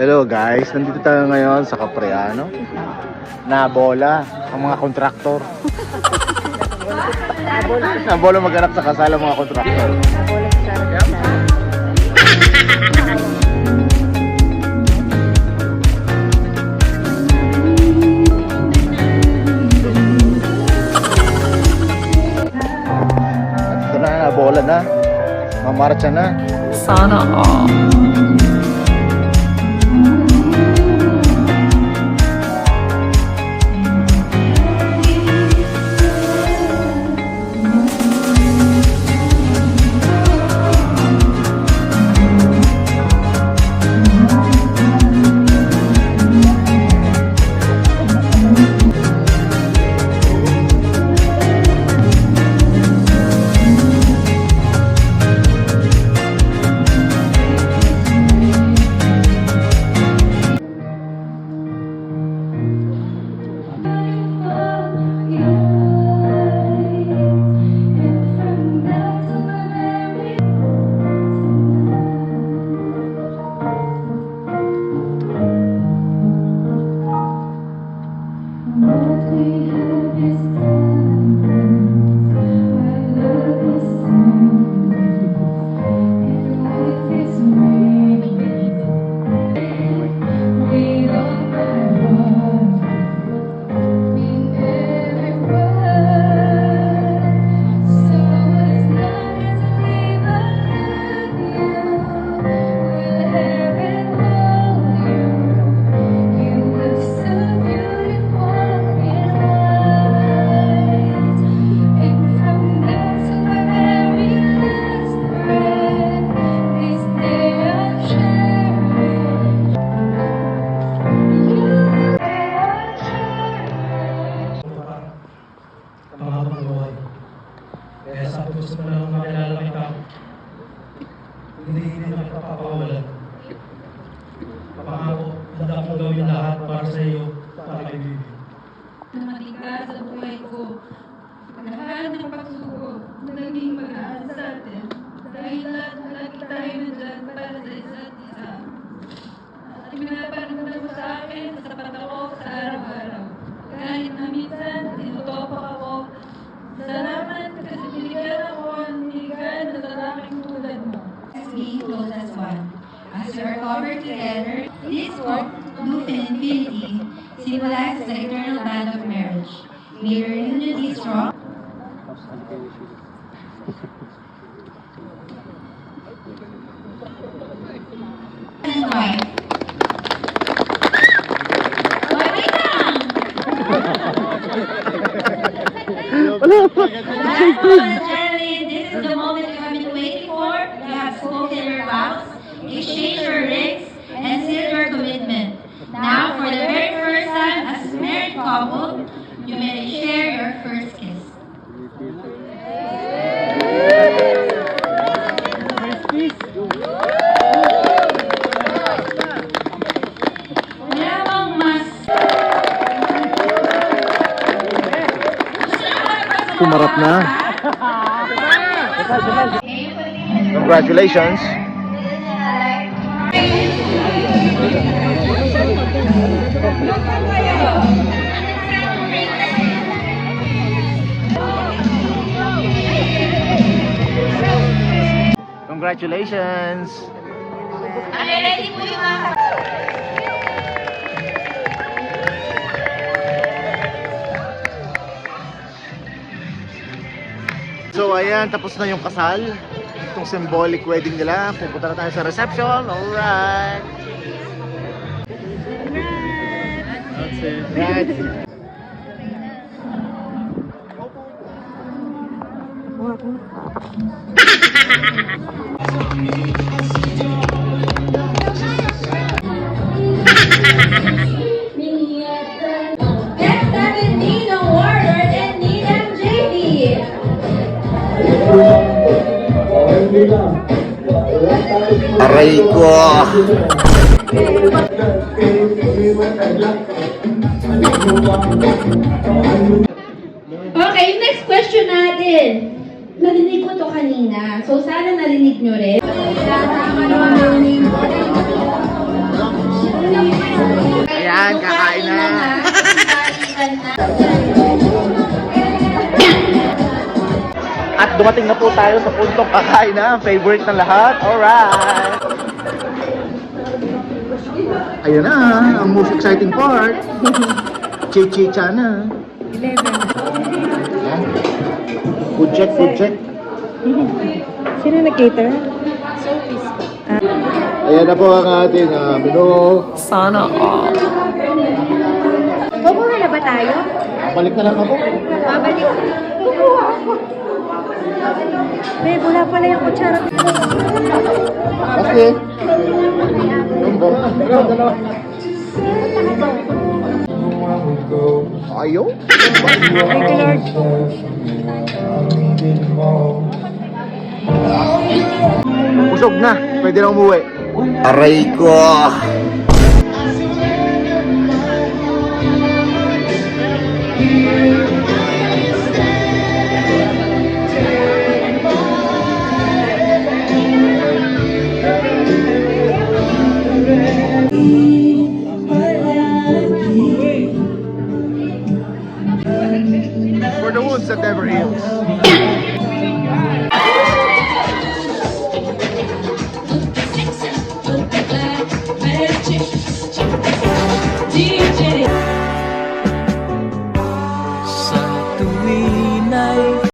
Hello guys, nandito tayo ngayon sa Capriano. Nabola ang mga kontraktor. Nabola maghanap sa kasal ang mga kontraktor. Ito na, nabola na. Mamarcha na. Sana all. Kaya sa gusto mo lang makilala kita, hindi na papawalan. Pangako, handa kong gawin lahat para sa iyo, para kay Bibi. Dumating ka sa buhay ko. Lahat ng pagsubok, naging magaan sa atin. Dahil lahat lagi tayo nandyan para sa isa't isa. At ipinaparamdam mo sa akin sa sapat ako sa araw-araw. Kahit na minsan, tinutopak ako. Salamat kasi binigyan ako ang binigyan ng lalaking tulad mo. Being close as one. As we are covered together, this work, Loop in Infinity, symbolizes the eternal bond of marriage. May your union be strong. And wife. Wait lang! Gentlemen, this is the moment you have been waiting for. You have spoken your vows, exchanged your rings, and sealed your commitment. Now, for the very first time as a married couple, you may share your first kiss. Meron mas... Sumarap na. Congratulations. Congratulations. Ready po yung mga... So ayan, tapos na yung kasal. Itong symbolic wedding nila. Pupunta na tayo sa reception. Alright. That's it. That's it. Best 17 awarders and Needham JV. Aray ko. Okay, next question natin. Narinig ko to kanina. So, sana narinig nyo rin. Ayan, kakain na. At dumating na po tayo sa puntong kakain na, favorite ng lahat. Alright! Ayan na, ang most exciting part. Chichicha na. 11. Food check, food check. Sino nag-cater? Ayan na po ang ating menu. Sana all. Kukuha na ba tayo? Balik na lang ako. Babalik. Kukuha ako. Babe, wala pala yung kutsara. Kasi, ayaw? Thank you, Lord. Busog na, pwede na umuwi. Aray ko!